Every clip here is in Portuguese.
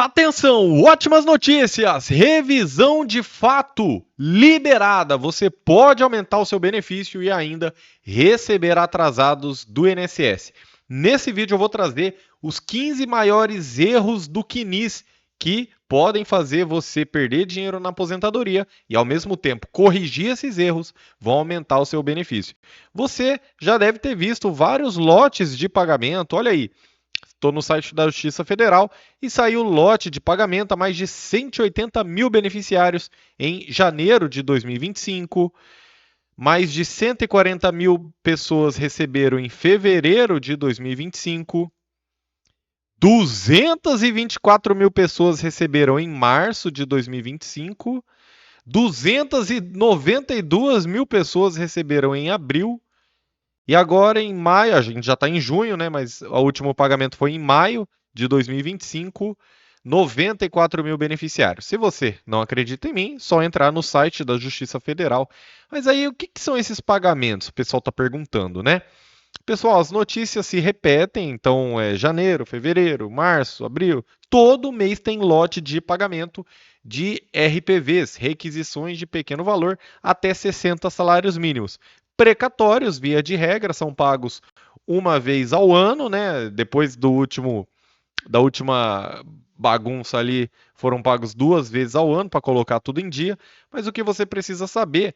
Atenção, ótimas notícias! Revisão de fato liberada. Você pode aumentar o seu benefício e ainda receber atrasados do INSS. Nesse vídeo eu vou trazer os 15 maiores erros do CNIS que podem fazer você perder dinheiro na aposentadoria e, ao mesmo tempo, corrigir esses erros, vão aumentar o seu benefício. Você já deve ter visto vários lotes de pagamento. Olha aí, estou no site da Justiça Federal e saiu lote de pagamento a mais de 180 mil beneficiários em janeiro de 2025. Mais de 140 mil pessoas receberam em fevereiro de 2025. 224 mil pessoas receberam em março de 2025. 292 mil pessoas receberam em abril. E agora em maio, a gente já está em junho, né? Mas o último pagamento foi em maio de 2025, 94 mil beneficiários. Se você não acredita em mim, só entrar no site da Justiça Federal. Mas aí, o que são esses pagamentos? O pessoal está perguntando, né? Pessoal, as notícias se repetem, então é janeiro, fevereiro, março, abril, todo mês tem lote de pagamento de RPVs, requisições de pequeno valor, até 60 salários mínimos. Precatórios, via de regra, são pagos uma vez ao ano, né? Depois da última bagunça ali, foram pagos 2 vezes ao ano para colocar tudo em dia. Mas o que você precisa saber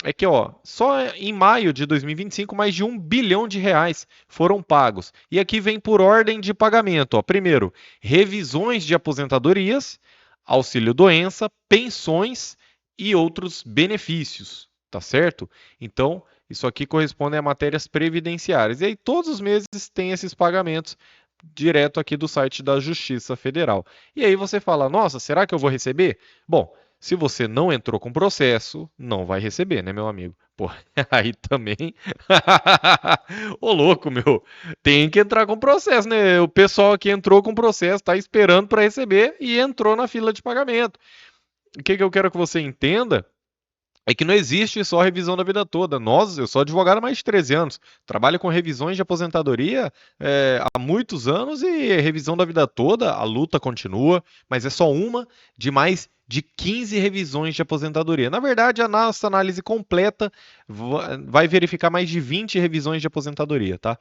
é que, ó, só em maio de 2025, mais de 1 bilhão de reais foram pagos. E aqui vem por ordem de pagamento. Ó. Primeiro, revisões de aposentadorias, auxílio-doença, pensões e outros benefícios, tá certo? Então, isso aqui corresponde a matérias previdenciárias. E aí, todos os meses tem esses pagamentos direto aqui do site da Justiça Federal. E aí você fala, nossa, será que eu vou receber? Bom, se você não entrou com processo, não vai receber, né, meu amigo? Pô, aí também. Ô, louco, meu. Tem que entrar com processo, né? O pessoal que entrou com processo está esperando para receber e entrou na fila de pagamento. O que eu quero que você entenda é que não existe só revisão da vida toda. Eu sou advogado há mais de 13 anos, trabalho com revisões de aposentadoria há muitos anos e revisão da vida toda, a luta continua, mas é só uma de mais de 15 revisões de aposentadoria. Na verdade, a nossa análise completa vai verificar mais de 20 revisões de aposentadoria, tá?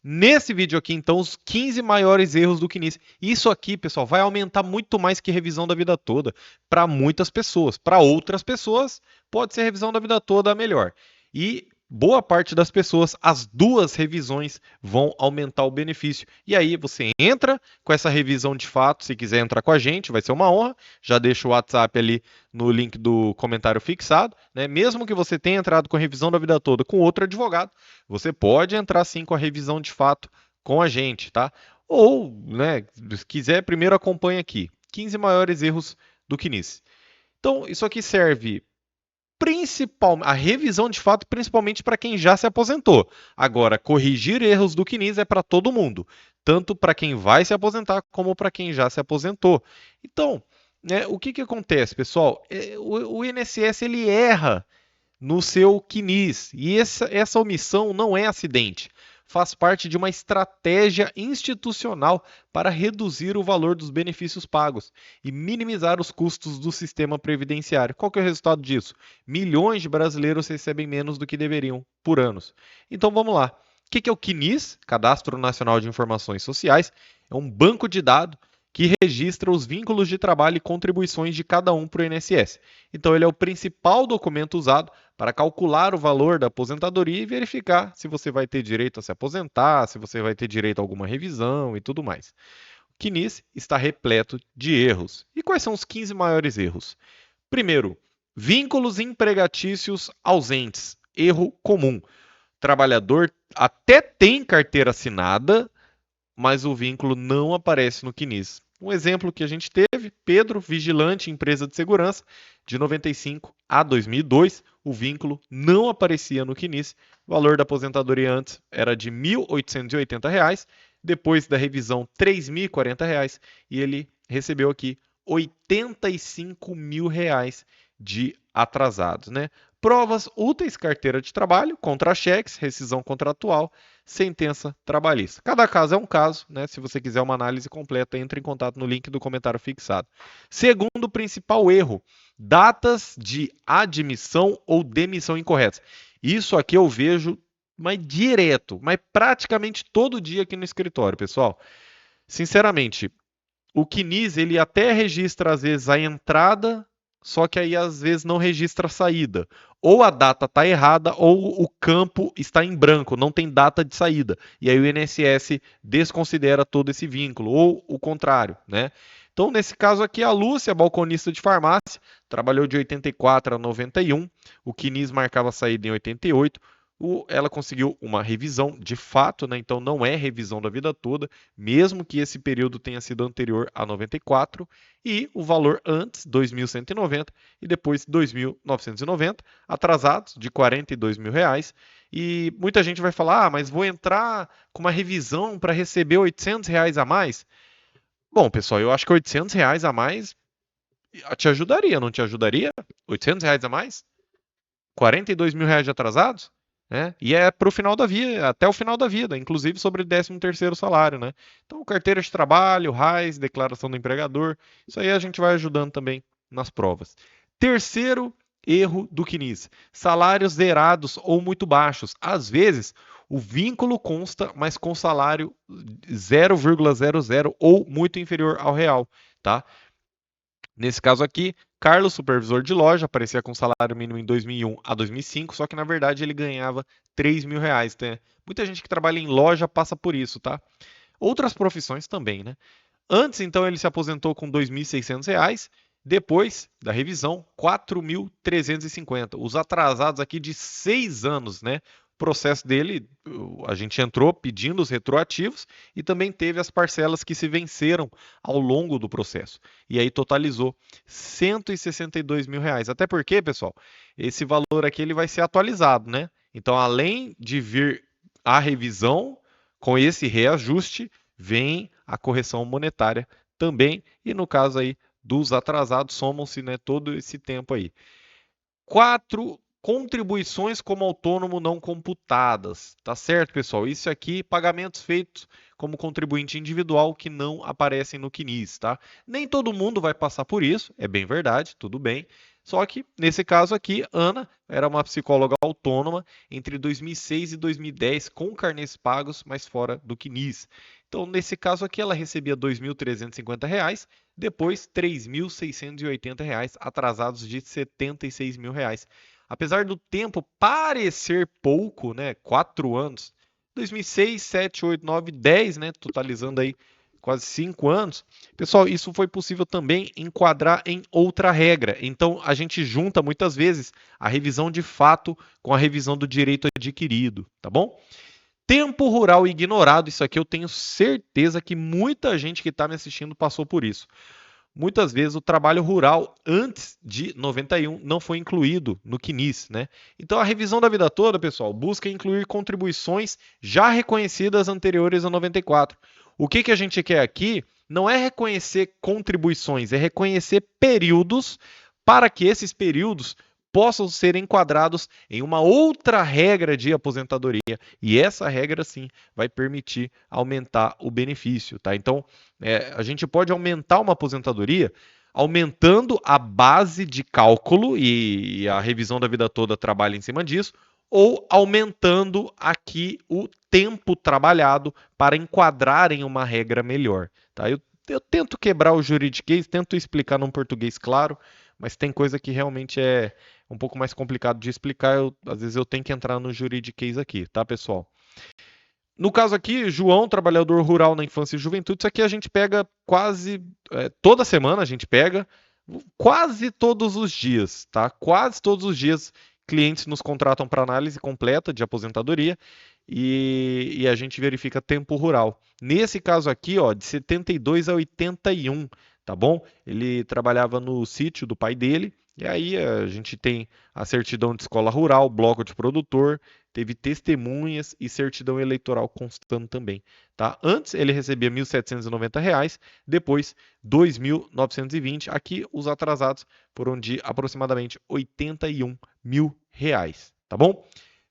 Nesse vídeo aqui, então, os 15 maiores erros do CNIS. Isso aqui, pessoal, vai aumentar muito mais que revisão da vida toda para muitas pessoas. Para outras pessoas, pode ser revisão da vida toda a melhor. E boa parte das pessoas, as duas revisões vão aumentar o benefício. E aí você entra com essa revisão de fato, se quiser entrar com a gente, vai ser uma honra. Já deixo o WhatsApp ali no link do comentário fixado, né? Mesmo que você tenha entrado com a revisão da vida toda com outro advogado, você pode entrar sim com a revisão de fato com a gente, tá? Ou, né, se quiser, primeiro acompanha aqui. 15 maiores erros do CNIS. Então, isso aqui serve a revisão de fato, principalmente para quem já se aposentou. Agora, corrigir erros do CNIS é para todo mundo, tanto para quem vai se aposentar como para quem já se aposentou. Então, né, o que acontece, pessoal? O INSS ele erra no seu CNIS e essa omissão não é acidente. Faz parte de uma estratégia institucional para reduzir o valor dos benefícios pagos e minimizar os custos do sistema previdenciário. Qual que é o resultado disso? Milhões de brasileiros recebem menos do que deveriam por anos. Então vamos lá. O que é o CNIS? Cadastro Nacional de Informações Sociais. É um banco de dados que registra os vínculos de trabalho e contribuições de cada um para o INSS. Então, ele é o principal documento usado para calcular o valor da aposentadoria e verificar se você vai ter direito a se aposentar, se você vai ter direito a alguma revisão e tudo mais. O CNIS está repleto de erros. E quais são os 15 maiores erros? Primeiro, vínculos empregatícios ausentes. Erro comum. O trabalhador até tem carteira assinada, mas o vínculo não aparece no CNIS. Um exemplo que a gente teve, Pedro, vigilante, empresa de segurança, de 95 a 2002, o vínculo não aparecia no CNIS. O valor da aposentadoria antes era de R$ 1.880, depois da revisão R$ 3.040, e ele recebeu aqui R$ 85 mil de atrasados, né? Provas úteis, carteira de trabalho, contra-cheques, rescisão contratual, sentença trabalhista. Cada caso é um caso, né? Se você quiser uma análise completa, entre em contato no link do comentário fixado. Segundo principal erro, datas de admissão ou demissão incorretas. Isso aqui eu vejo mas direto, mas praticamente todo dia aqui no escritório, pessoal. Sinceramente, o CNIS, ele até registra às vezes a entrada, só que aí às vezes não registra a saída. Ou a data está errada, ou o campo está em branco, não tem data de saída. E aí o INSS desconsidera todo esse vínculo, ou o contrário, né? Então, nesse caso aqui, a Lúcia, balconista de farmácia, trabalhou de 84 a 91, o CNIS marcava a saída em 88, ela conseguiu uma revisão de fato, né? Então não é revisão da vida toda, mesmo que esse período tenha sido anterior a 94, e o valor antes, 2.190, e depois 2.990, atrasados de 42 mil reais. E muita gente vai falar, mas vou entrar com uma revisão para receber 800 reais a mais? Bom, pessoal, eu acho que 800 reais a mais te ajudaria, não te ajudaria? 800 reais a mais? 42 mil reais de atrasados? Né? E é para o final da vida, até o final da vida, inclusive sobre o 13º salário, né? Então, carteira de trabalho, RAIS, declaração do empregador, isso aí a gente vai ajudando também nas provas. Terceiro erro do CNIS, salários zerados ou muito baixos. Às vezes, o vínculo consta, mas com salário 0,00 ou muito inferior ao real, tá? Nesse caso aqui, Carlos, supervisor de loja, aparecia com salário mínimo em 2001 a 2005, só que na verdade ele ganhava 3 mil reais. Né? Muita gente que trabalha em loja passa por isso, tá? Outras profissões também, né? Antes, então, ele se aposentou com 2.600 reais. Depois da revisão, 4.350. Os atrasados aqui de 6 anos, né? O processo dele, a gente entrou pedindo os retroativos e também teve as parcelas que se venceram ao longo do processo. E aí totalizou 162 mil reais. Até porque, pessoal, esse valor aqui ele vai ser atualizado, né? Então, além de vir a revisão com esse reajuste, vem a correção monetária também, e no caso aí dos atrasados, somam-se, né, todo esse tempo aí. 4 contribuições como autônomo não computadas, tá certo, pessoal? Isso aqui, pagamentos feitos como contribuinte individual que não aparecem no CNIS, tá? Nem todo mundo vai passar por isso, é bem verdade, tudo bem. Só que, nesse caso aqui, Ana era uma psicóloga autônoma entre 2006 e 2010, com carnês pagos, mas fora do CNIS. Então, nesse caso aqui, ela recebia R$ 2.350, depois R$ 3.680, atrasados de R$ 76 mil. Apesar do tempo parecer pouco, né? 4 anos, 2006, 7, 8, 9, 10, né? Totalizando aí quase 5 anos. Pessoal, isso foi possível também enquadrar em outra regra. Então, a gente junta muitas vezes a revisão de fato com a revisão do direito adquirido, tá bom? Tempo rural ignorado, isso aqui eu tenho certeza que muita gente que está me assistindo passou por isso. Muitas vezes o trabalho rural antes de 91 não foi incluído no CNIS, né? Então a revisão da vida toda, pessoal, busca incluir contribuições já reconhecidas anteriores a 94. O que a gente quer aqui não é reconhecer contribuições, é reconhecer períodos para que esses períodos possam ser enquadrados em uma outra regra de aposentadoria. E essa regra, sim, vai permitir aumentar o benefício, tá? Então, a gente pode aumentar uma aposentadoria aumentando a base de cálculo, e a revisão da vida toda trabalha em cima disso, ou aumentando aqui o tempo trabalhado para enquadrar em uma regra melhor. Tá? Eu tento quebrar o juridiquês, tento explicar num português claro, mas tem coisa que realmente é um pouco mais complicado de explicar. Às vezes eu tenho que entrar no juridiquês aqui, tá, pessoal? No caso aqui, João, trabalhador rural na infância e juventude, isso aqui a gente pega quase toda semana, a gente pega quase todos os dias, tá? Quase todos os dias nos contratam para análise completa de aposentadoria e a gente verifica tempo rural. Nesse caso aqui, ó, de 72 a 81, tá bom? Ele trabalhava no sítio do pai dele, e aí a gente tem a certidão de escola rural, bloco de produtor, teve testemunhas e certidão eleitoral constando também, tá? Antes ele recebia R$ 1.790, depois R$ 2.920. Aqui os atrasados foram de aproximadamente R$ 81 mil, tá bom?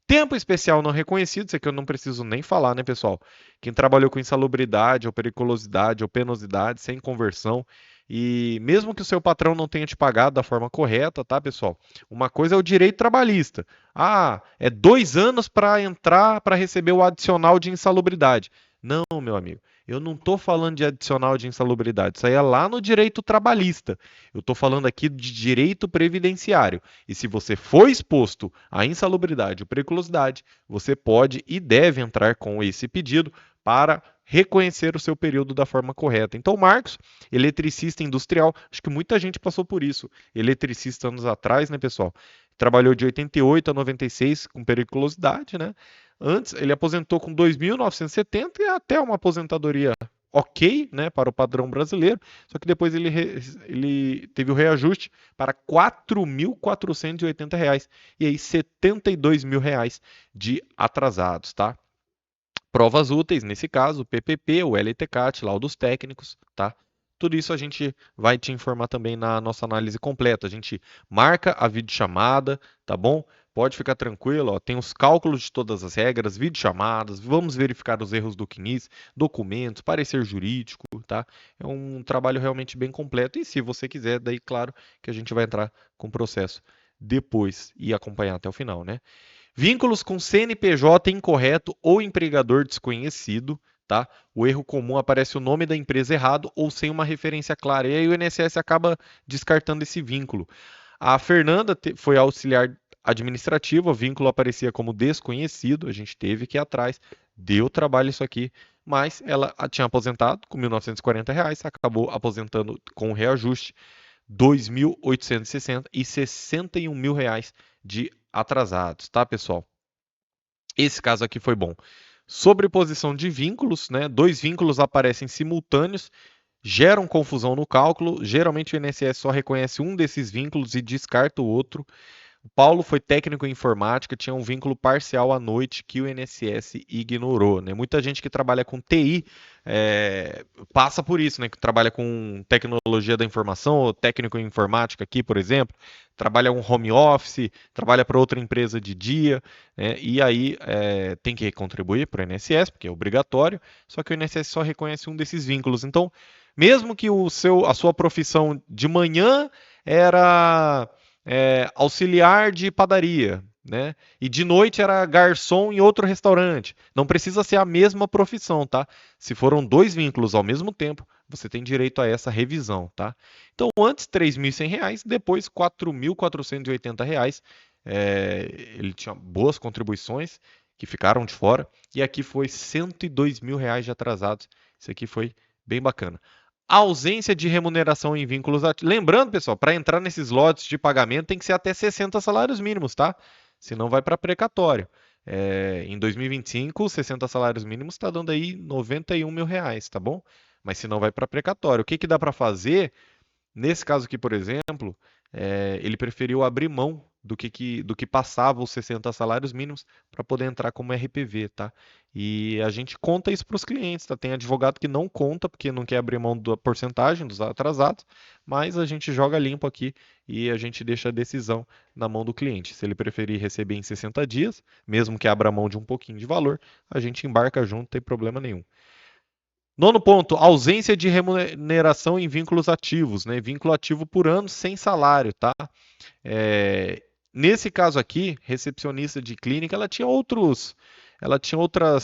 Tempo especial não reconhecido, isso aqui eu não preciso nem falar, né, pessoal? Quem trabalhou com insalubridade, ou periculosidade, ou penosidade, sem conversão, e mesmo que o seu patrão não tenha te pagado da forma correta, tá, pessoal? Uma coisa é o direito trabalhista. Ah, é 2 anos para entrar, para receber o adicional de insalubridade. Não, meu amigo, eu não estou falando de adicional de insalubridade, isso aí é lá no direito trabalhista. Eu estou falando aqui de direito previdenciário. E se você for exposto à insalubridade ou periculosidade, você pode e deve entrar com esse pedido para reconhecer o seu período da forma correta. Então, Marcos, eletricista industrial, acho que muita gente passou por isso. Eletricista anos atrás, né, pessoal? Trabalhou de 88 a 96 com periculosidade, né? Antes, ele aposentou com 2.970 e até uma aposentadoria ok, né, para o padrão brasileiro, só que depois ele teve o reajuste para R$ 4.480 e aí R$ 72 mil de atrasados, tá? Provas úteis, nesse caso, o PPP, o LTCAT, laudos técnicos, tá? Tudo isso a gente vai te informar também na nossa análise completa. A gente marca a videochamada, tá bom? Pode ficar tranquilo, ó, tem os cálculos de todas as regras, videochamadas, vamos verificar os erros do CNIS, documentos, parecer jurídico, tá? É um trabalho realmente bem completo e se você quiser, daí claro que a gente vai entrar com o processo depois e acompanhar até o final, né? Vínculos com CNPJ incorreto ou empregador desconhecido, tá? O erro comum aparece o nome da empresa errado ou sem uma referência clara. E aí o INSS acaba descartando esse vínculo. A Fernanda foi auxiliar administrativa, o vínculo aparecia como desconhecido, a gente teve que ir atrás, deu trabalho isso aqui, mas ela tinha aposentado com R$ 1.940, acabou aposentando com reajuste R$ 2.860 e R$ 61 mil de atrasados, tá, pessoal? Esse caso aqui foi bom. Sobreposição de vínculos, né? 2 vínculos aparecem simultâneos, geram confusão no cálculo. Geralmente o INSS só reconhece um desses vínculos e descarta o outro. O Paulo foi técnico em informática, tinha um vínculo parcial à noite que o INSS ignorou, né? Muita gente que trabalha com TI passa por isso, né? Que trabalha com tecnologia da informação, ou técnico em informática aqui, por exemplo, trabalha um home office, trabalha para outra empresa de dia, né? E aí tem que contribuir para o INSS, porque é obrigatório, só que o INSS só reconhece um desses vínculos. Então, mesmo que a sua profissão de manhã era auxiliar de padaria, né? E de noite era garçom em outro restaurante. Não precisa ser a mesma profissão, tá? Se foram 2 vínculos ao mesmo tempo, você tem direito a essa revisão, tá? Então, antes R$ 3.100, depois R$ 4.480. Ele tinha boas contribuições que ficaram de fora. E aqui foi R$ 102 mil de atrasados. Isso aqui foi bem bacana. Ausência de remuneração em vínculos ativos. Lembrando, pessoal, para entrar nesses lotes de pagamento tem que ser até 60 salários mínimos, tá? Senão vai para precatório. Em 2025, 60 salários mínimos está dando aí R$ 91 mil, tá bom? Mas se não vai para precatório. O que, que dá para fazer? Nesse caso aqui, por exemplo, ele preferiu abrir mão do que passava os 60 salários mínimos para poder entrar como RPV, tá? E a gente conta isso para os clientes, tá? Tem advogado que não conta porque não quer abrir mão da porcentagem dos atrasados, mas a gente joga limpo aqui e a gente deixa a decisão na mão do cliente. Se ele preferir receber em 60 dias, mesmo que abra mão de um pouquinho de valor, a gente embarca junto, não tem problema nenhum. Nono ponto, ausência de remuneração em vínculos ativos, né? Vínculo ativo por ano sem salário, tá? Nesse caso aqui, recepcionista de clínica, ela tinha outras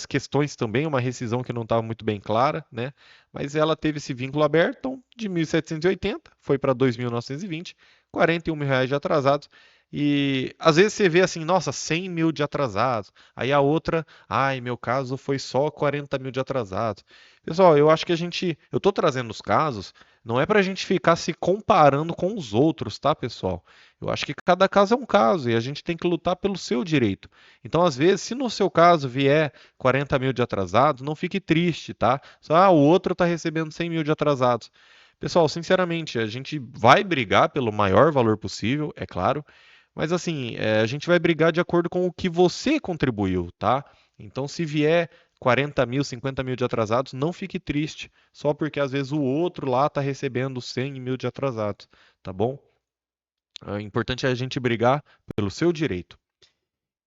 questões também, uma rescisão que não estava muito bem clara, né? Mas ela teve esse vínculo aberto, então, de 1.780, foi para 2.920, R$ 41 mil de atrasados. E às vezes você vê assim, nossa, 100 mil de atrasados. Aí a outra, ai, meu caso foi só 40 mil de atrasados. Pessoal, eu acho que eu estou trazendo os casos, não é para a gente ficar se comparando com os outros, tá, pessoal? Eu acho que cada caso é um caso e a gente tem que lutar pelo seu direito. Então, às vezes, se no seu caso vier 40 mil de atrasados, não fique triste, tá? O outro está recebendo 100 mil de atrasados. Pessoal, sinceramente, a gente vai brigar pelo maior valor possível, é claro, Mas assim, a gente vai brigar de acordo com o que você contribuiu, tá? Então, se vier 40 mil, 50 mil de atrasados, não fique triste, só porque às vezes o outro lá está recebendo 100 mil de atrasados, tá bom? O importante é a gente brigar pelo seu direito.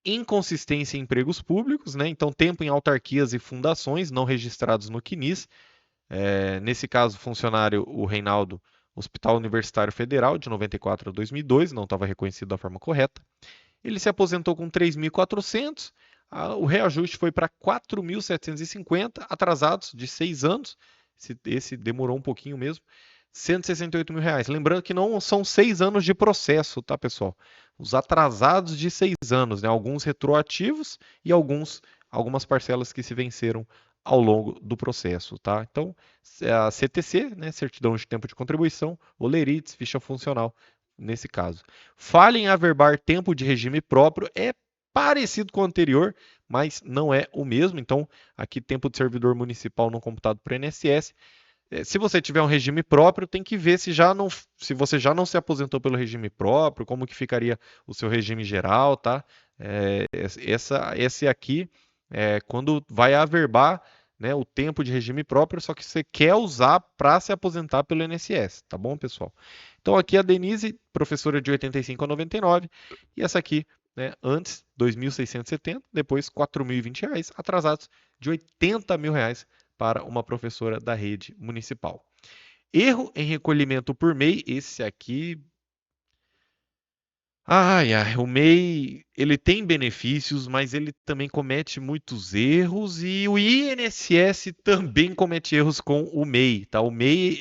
Inconsistência em empregos públicos, né? Então, tempo em autarquias e fundações não registrados no CNIS. Nesse caso, funcionário, o Reinaldo, Hospital Universitário Federal, de 94 a 2002, não estava reconhecido da forma correta. Ele se aposentou com 3.400, o reajuste foi para 4.750, atrasados de 6 anos, esse demorou um pouquinho mesmo, 168 mil reais. Lembrando que não são 6 anos de processo, tá, pessoal? Os atrasados de 6 anos, né? Alguns retroativos e algumas parcelas que se venceram ao longo do processo, tá? Então, a CTC, né, Certidão de Tempo de Contribuição, Olerites, ficha funcional, nesse caso. Falha em averbar tempo de regime próprio é parecido com o anterior, mas não é o mesmo. Então, aqui tempo de servidor municipal não computado para o INSS. Se você tiver um regime próprio, tem que ver se você já não se aposentou pelo regime próprio, como que ficaria o seu regime geral, tá? Esse aqui é quando vai averbar, né, o tempo de regime próprio, só que você quer usar para se aposentar pelo INSS, tá bom, pessoal? Então aqui a Denise, professora de 85 a 99, e essa aqui, né, antes 2.670, depois 4.020 reais, atrasados de 80 mil reais para uma professora da rede municipal. Erro em recolhimento por MEI, esse aqui. O MEI, ele tem benefícios, mas ele também comete muitos erros e o INSS também comete erros com o MEI, tá? O MEI,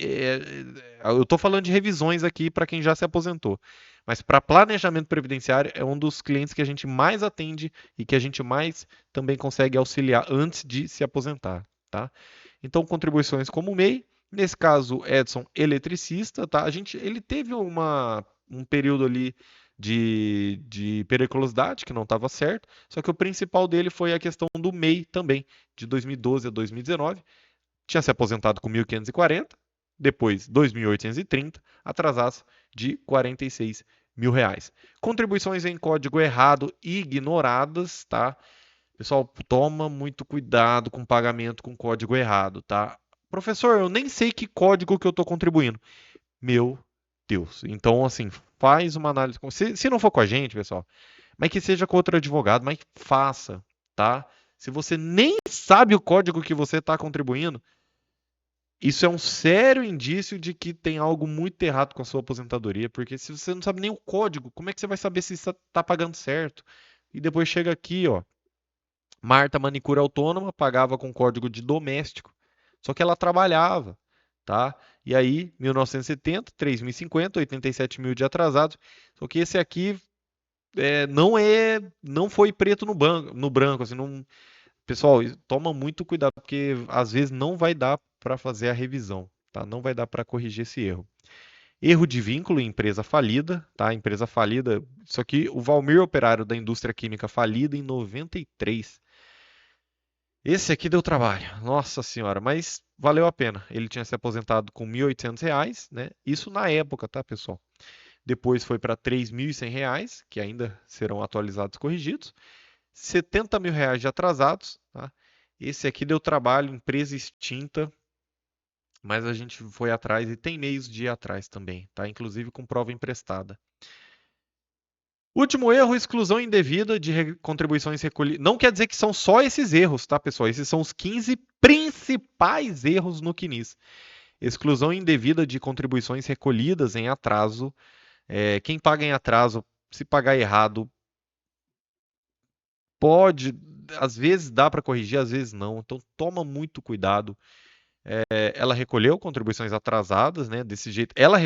eu estou falando de revisões aqui para quem já se aposentou, mas para planejamento previdenciário é um dos clientes que a gente mais atende e que a gente mais também consegue auxiliar antes de se aposentar, tá? Então, contribuições como o MEI, nesse caso, Edson, eletricista, tá? Ele teve um período ali de periculosidade, que não estava certo, só que o principal dele foi a questão do MEI também, de 2012 a 2019. Tinha se aposentado com 1.540, depois 2.830, atrasados de 46 mil reais. Contribuições em código errado ignoradas, tá? Pessoal, toma muito cuidado com pagamento com código errado, tá? Professor, eu nem sei que código que eu estou contribuindo. Meu Deus. Então, assim, faz uma análise. Se não for com a gente, pessoal, mas que seja com outro advogado, mas faça, tá? Se você nem sabe o código que você está contribuindo, isso é um sério indício de que tem algo muito errado com a sua aposentadoria, porque se você não sabe nem o código, como é que você vai saber se está pagando certo? E depois chega aqui, ó, Marta, manicure autônoma, pagava com código de doméstico, só que ela trabalhava, tá? E aí, 1970, 3.050, 87 mil de atrasados. Só que esse aqui não foi preto no branco, assim, não. Pessoal, toma muito cuidado porque às vezes não vai dar para fazer a revisão, tá? Não vai dar para corrigir esse erro. Erro de vínculo em empresa falida, tá? Empresa falida. Isso aqui, o Valmir, operário da indústria química falida em 93. Esse aqui deu trabalho, nossa senhora, mas valeu a pena. Ele tinha se aposentado com R$ 1.800, né? Isso na época, tá, pessoal? Depois foi para R$ 3.100, que ainda serão atualizados e corrigidos. 70 mil reais de atrasados, tá? Esse aqui deu trabalho, empresa extinta, mas a gente foi atrás e tem meios de ir atrás também, tá? Inclusive com prova emprestada. Último erro, exclusão indevida de contribuições recolhidas. Não quer dizer que são só esses erros, tá, pessoal? Esses são os 15 principais erros no CNIS. Exclusão indevida de contribuições recolhidas em atraso. Quem paga em atraso, se pagar errado, pode, às vezes dá para corrigir, às vezes não. Então toma muito cuidado. Ela recolheu contribuições atrasadas, né? Desse jeito, ela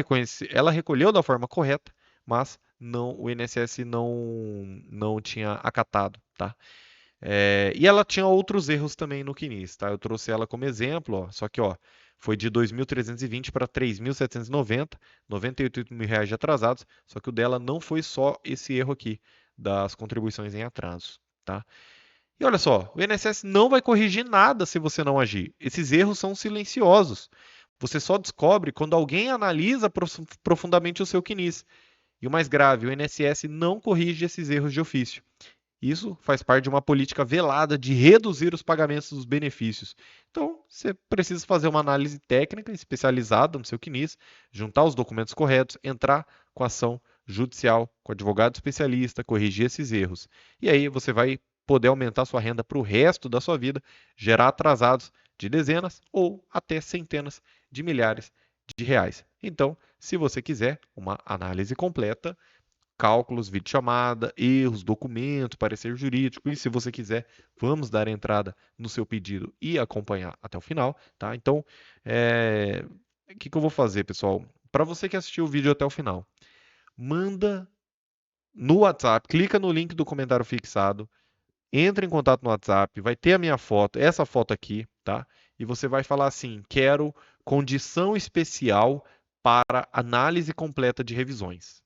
recolheu da forma correta, mas o INSS não tinha acatado, tá? E ela tinha outros erros também no CNIS, tá? Eu trouxe ela como exemplo, ó, só que ó, foi de 2.320 para 3.790, 98 mil reais de atrasados, só que o dela não foi só esse erro aqui das contribuições em atraso, tá? E olha só, o INSS não vai corrigir nada se você não agir. Esses erros são silenciosos. Você só descobre quando alguém analisa profundamente o seu CNIS. E o mais grave, o INSS não corrige esses erros de ofício. Isso faz parte de uma política velada de reduzir os pagamentos dos benefícios. Então, você precisa fazer uma análise técnica especializada no seu CNIS, juntar os documentos corretos, entrar com a ação judicial, com advogado especialista, corrigir esses erros. E aí você vai poder aumentar sua renda para o resto da sua vida, gerar atrasados de dezenas ou até centenas de milhares de reais. Então, se você quiser uma análise completa, cálculos, videochamada, erros, documento, parecer jurídico. E se você quiser, vamos dar entrada no seu pedido e acompanhar até o final, tá? Então, o que eu vou fazer, pessoal? Para você que assistiu o vídeo até o final, manda no WhatsApp, clica no link do comentário fixado, entra em contato no WhatsApp, vai ter a minha foto, essa foto aqui, tá? E você vai falar assim: quero condição especial para análise completa de revisões.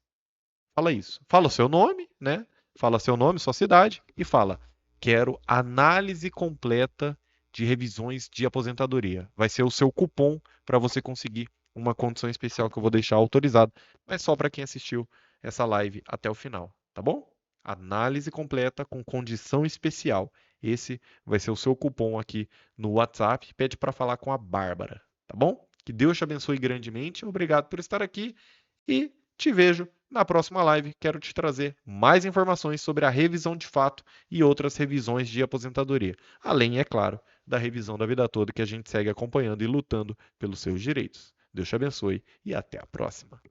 Fala isso. Fala o seu nome, né? Fala seu nome, sua cidade e fala: quero análise completa de revisões de aposentadoria. Vai ser o seu cupom para você conseguir uma condição especial que eu vou deixar autorizado, mas só para quem assistiu essa live até o final, tá bom? Análise completa com condição especial. Esse vai ser o seu cupom aqui no WhatsApp. Pede para falar com a Bárbara, tá bom? Que Deus te abençoe grandemente. Obrigado por estar aqui e te vejo na próxima live. Quero te trazer mais informações sobre a revisão de fato e outras revisões de aposentadoria. Além, é claro, da revisão da vida toda que a gente segue acompanhando e lutando pelos seus direitos. Deus te abençoe e até a próxima.